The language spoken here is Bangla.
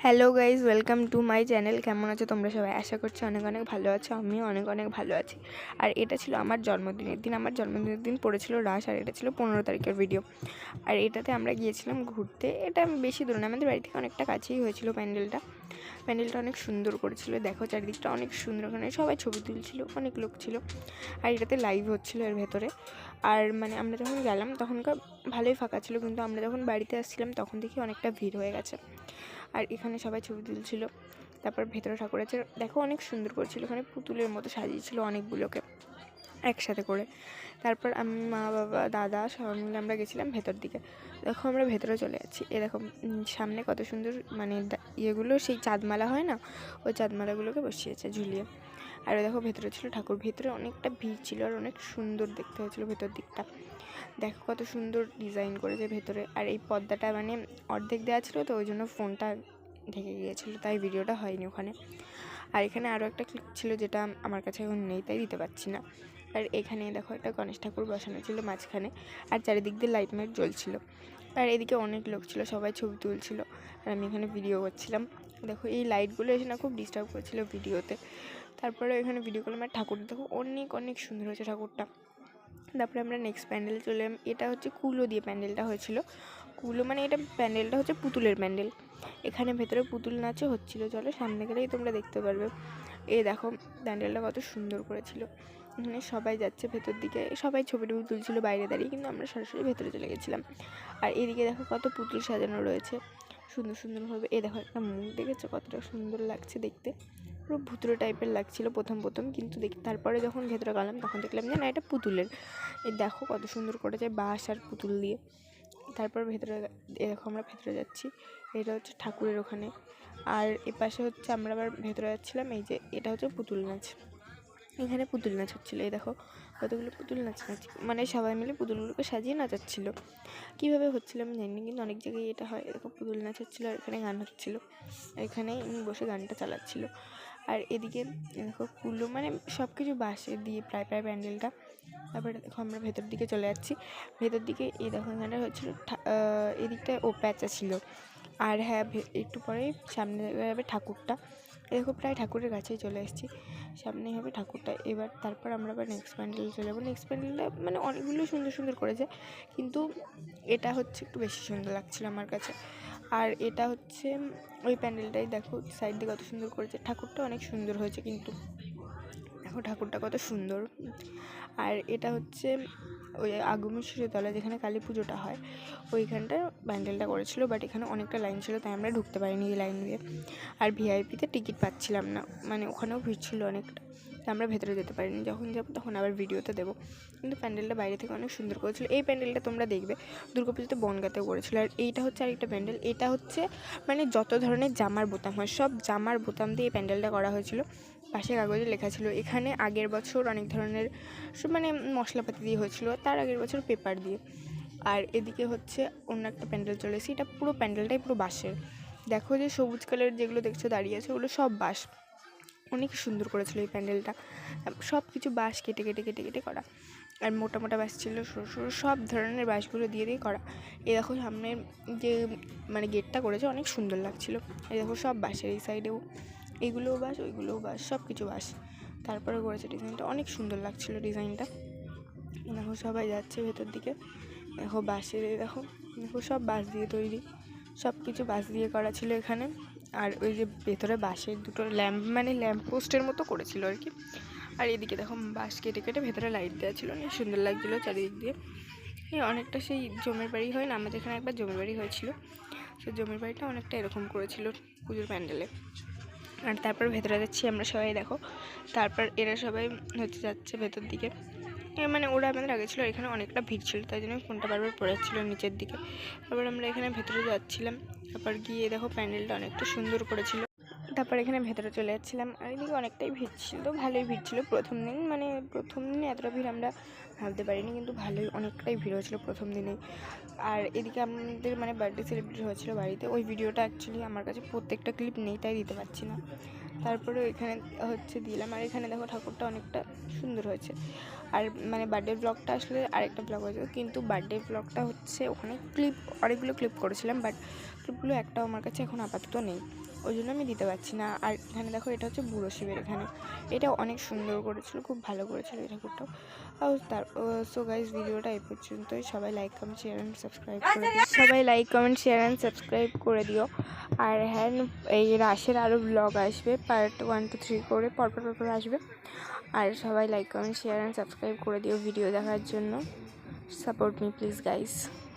Hello guys, welcome to my channel. কেমন আছো তোমরা সবাই? আশা করছি অনেক অনেক ভালো আছো। আমিও অনেক অনেক ভালো আছি। আর এটা ছিল আমার জন্মদিনের দিন। আমার জন্মদিনের দিন পড়েছিল রাস, আর এটা ছিল 15 তারিখের ভিডিও। আর এটাতে আমরা গিয়েছিলাম ঘুরতে। এটা বেশি দূর না, আমাদের বাড়ি থেকে অনেকটা কাছেই হয়েছিল প্যান্ডেলটা অনেক সুন্দর করেছিল। দেখো চারিদিকটা অনেক সুন্দর, ওখানে সবাই ছবি তুলছিল, অনেক লোক ছিল। আর এটাতে লাইভ হচ্ছিলো এর ভেতরে। আর আমরা যখন গেলাম তখনকার ভালোই ফাঁকা ছিল, কিন্তু আমরা যখন বাড়িতে আসছিলাম তখন দেখি অনেকটা ভিড় হয়ে গেছে। আর এখানে সবাই ছবি তুলছিল। তারপর ভেতরে ঠাকুর আছে, দেখো অনেক সুন্দর করেছিল, ওখানে পুতুলের মতো সাজিয়েছিল অনেকগুলোকে একসাথে করে। তারপর আমি, মা, বাবা, দাদা সবাই মিলে আমরা গেছিলাম ভেতর দিকে। দেখো আমরা ভেতরে চলে যাচ্ছি। দেখো সামনে কত সুন্দর ইয়েগুলো, সেই চাঁদমালা হয় না, ওই চাঁদমালাগুলোকে বসিয়েছে ঝুলিয়ে। আর দেখো ভেতরে ছিল ঠাকুর, ভেতরে অনেকটা ভিড় ছিল আর অনেক সুন্দর দেখতে হয়েছিল ভেতর দিকটা। দেখো কত সুন্দর ডিজাইন করেছে ভেতরে। আর এই পর্দাটা অর্ধেক দেওয়া ছিল, তো ওই জন্য ফোনটা ঢেকে গিয়েছিলো, তাই ভিডিওটা হয়নি ওখানে। আর এখানে আরও একটা ক্লিপ ছিল, যেটা আমার কাছে এখন নেই, তাই দিতে পারছি না। আর এখানে দেখো একটা গণেশ ঠাকুর বসানো ছিল মাঝখানে, আর চারিদিক দিয়ে লাইট মাইট জ্বলছিল। আর এদিকে অনেক লোক ছিল, সবাই ছবি তুলছিল, আর আমি এখানে ভিডিও করছিলাম। দেখো এই লাইটগুলো এসে না খুব ডিস্টার্ব করছিল ভিডিওতে। তারপরে এখানে ভিডিও করলাম। আর ঠাকুরটা দেখো অনেক অনেক সুন্দর হয়েছে ঠাকুরটা। তারপরে আমরা নেক্সট প্যান্ডেল চলে এলাম। এটা হচ্ছে কুলো দিয়ে প্যান্ডেলটা হয়েছিল। কুলো মানে এটা প্যান্ডেলটা হচ্ছে পুতুলের প্যান্ডেল। এখানে ভেতরে পুতুল নাচও হচ্ছিল, চলো সামনে গেলেই তোমরা দেখতে পারবে। এই দেখো প্যান্ডেলটা কত সুন্দর করেছিল। এখানে সবাই যাচ্ছে ভেতর দিকে, সবাই ছবি টবি তুলছিল বাইরে দাঁড়িয়ে, কিন্তু আমরা সরাসরি ভেতরে চলে গেছিলাম। আর এদিকে দেখো কত পুতুল সাজানো রয়েছে সুন্দর সুন্দরভাবে। দেখো একটা মুখ দেখেছো, কতটা সুন্দর লাগছে দেখতে, পুরো ভুতুড়ে টাইপের লাগছিল প্রথম কিন্তু তারপরে যখন ভেতরে গেলাম তখন দেখলাম যে না, এটা পুতুলের। দেখো কত সুন্দর করেছে বাঁশ আর পুতুল দিয়ে। তারপর ভেতরে দেখো আমরা ভেতরে যাচ্ছি। এটা হচ্ছে ঠাকুরের ওখানে। আর এপাশে হচ্ছে আমরা আবার ভেতরে যাচ্ছিলাম। এই যে এটা হচ্ছে পুতুল নাচ, এখানে পুতুল নাচ হচ্ছিলো। এই দেখো কতগুলো পুতুল নাচ সবাই মিলে পুতুলগুলোকে সাজিয়ে নাচাচ্ছিলো। কীভাবে হচ্ছিলো আমি জানি না, কিন্তু অনেক জায়গায় এটা হয়। এরকম পুতুল নাচ হচ্ছিলো আর এখানে গান হচ্ছিলো, এখানে বসে গানটা চালাচ্ছিলো। আর এদিকে দেখো কুলো সব কিছু বাঁশে দিয়ে প্রায় প্যান্ডেলটা। তারপরে দেখো আমরা ভেতর দিকে চলে যাচ্ছি। ভেতর দিকে এই দেখো এখানটা হচ্ছিলো এদিকটায় প্যাঁচা ছিল। আর হ্যাঁ, একটু পরেই সামনে যাবে ঠাকুরটা। দেখো প্রায় ঠাকুরের কাছেই চলে এসেছি, সামনেই হবে ঠাকুরটা। এবার তারপর আমরা আবার নেক্সট প্যান্ডেলে চলে যাবো। নেক্সট প্যান্ডেলটা অনেকগুলো সুন্দর সুন্দর করেছে, কিন্তু এটা হচ্ছে একটু বেশি সুন্দর লাগছিলো আমার কাছে। আর এটা হচ্ছে ওই প্যান্ডেলটাই, দেখো সাইড দিয়ে কত সুন্দর করেছে, ঠাকুরটা অনেক সুন্দর হয়েছে কিন্তু। দেখো ঠাকুরটা কত সুন্দর। আর এটা হচ্ছে ওই আগমশ্বরী তলা, যেখানে কালী পুজোটা হয়, ওইখানটা প্যান্ডেলটা করেছিল। বাট এখানে অনেকটা লাইন ছিল, তাই আমরা ঢুকতে পারিনি এই লাইন দিয়ে। আর ভিআইপিতে টিকিট পাচ্ছিলাম না, ওখানেও ভিড় ছিল অনেকটা, তো আমরা ভেতরে যেতে পারিনি। যখন যাবো তখন আবার ভিডিওতে দেবো। কিন্তু প্যান্ডেলটা বাইরে থেকে অনেক সুন্দর করেছিল। এই প্যান্ডেলটা তোমরা দেখবে দুর্গাপুজোতে বনগাঁতেও করেছিল। আর এইটা হচ্ছে আরেকটা প্যান্ডেল। এটা হচ্ছে যত ধরনের জামার বোতাম হয়, সব জামার বোতাম দিয়ে এই প্যান্ডেলটা করা হয়েছিল। পাশে কাগজে লেখা ছিল এখানে আগের বছর অনেক ধরনের সব মশলাপাতি দিয়ে হয়েছিল, তার আগের বছর পেপার দিয়ে। আর এদিকে হচ্ছে অন্য একটা প্যান্ডেল চলে এসেছি। এটা পুরো প্যান্ডেলটাই পুরো বাঁশের। দেখো যে সবুজ কালারের যেগুলো দেখছো দাঁড়িয়ে আছে, ওগুলো সব বাঁশ। অনেক সুন্দর করেছিল এই প্যান্ডেলটা, সব কিছু বাঁশ কেটে কেটে কেটে কেটে করা। আর মোটা মোটা বাঁশ ছিল, সরু সরু, সব ধরনের বাঁশগুলো দিয়ে দিয়ে করা। এই দেখো সামনের যে গেটটা করেছে অনেক সুন্দর লাগছিলো। এই দেখো সব বাঁশের, এই সাইডেও এইগুলোও বাঁশ, ওইগুলোও বাঁশ, সব কিছু বাঁশ। তারপরে করেছে ডিজাইনটা অনেক সুন্দর লাগছিলো ডিজাইনটা। দেখো সবাই যাচ্ছে ভেতর দিকে। দেখো বাঁশের, দেখো দেখো সব বাঁশ দিয়ে তৈরি, সব কিছু বাঁশ দিয়ে করা ছিল এখানে। আর ওই যে ভেতরে বাঁশের দুটো ল্যাম্প ল্যাম্প পোস্টের মতো করেছিল আর কি। আর এদিকে দেখো বাঁশ কেটে কেটে ভেতরে লাইট দেওয়া ছিল, অনেক সুন্দর লাগছিলো চারিদিক দিয়ে। অনেকটা সেই জমির বাড়ি হয় না, আমাদের এখানে একবার জমির বাড়ি হয়েছিল, সেই জমির বাড়িটা অনেকটা এরকম করেছিল পুজোর প্যান্ডেলে। আর তারপর ভেতরে যাচ্ছি আমরা সবাই। দেখো তারপর এরা সবাই যাচ্ছে ভেতর দিকে। ওরা আমাদের আগে ছিল, এখানে অনেকটা ভিড় ছিল, তাই জন্য ফোনটা বারবার পড়ে যাচ্ছিলো নিচের দিকে। তারপর আমরা এখানে ভেতরে যাচ্ছিলাম। তারপর গিয়ে দেখো প্যান্ডেলটা অনেকটা সুন্দর করেছিল। তারপর এখানে ভেতরে চলে যাচ্ছিলাম। আর এদিকে অনেকটাই ভিড় ছিল, ভালোই ভিড় ছিল প্রথম দিন। প্রথম দিনে এতটা ভিড় আমরা ভাবতে পারিনি, কিন্তু ভালোই অনেকটাই ভিড় হয়েছিল প্রথম দিনেই। আর এদিকে আমাদের বার্থডে সেলিব্রেট হয়েছিল বাড়িতে, ওই ভিডিওটা অ্যাকচুয়ালি আমার কাছে প্রত্যেকটা ক্লিপ নেই, তাই দিতে পারছি না। তারপরে এখানে দিলাম। আর এখানে দেখো ঠাকুরটা অনেকটা সুন্দর হয়েছে। আর বার্থডে ব্লগটা আসলে আরেকটা ব্লগ হয়েছে, কিন্তু বার্থডে ব্লগটা হচ্ছে ওখানে অনেকগুলো ক্লিপ করেছিলাম, বাট ক্লিপগুলো একটাও আমার কাছে এখন আপাতত নেই। ওই জন্য আমি দিতে পারছি না। আর এখানে দেখো এটা হচ্ছে বুড়ো শিবের, এখানে এটা অনেক সুন্দর করেছিল, খুব ভালো করেছিল এই ঠাকুরটাও। সো গাইস, ভিডিওটা এই পর্যন্তই। সবাই like comment share and subscribe করে দিও। আর হ্যাঁ, এই রাসের আরও ব্লগ আসবে, পার্ট 1 to 3 করে পরপর আসবে। আর সবাই like comment share and subscribe করে দিও ভিডিও দেখার জন্য। Support me please guys.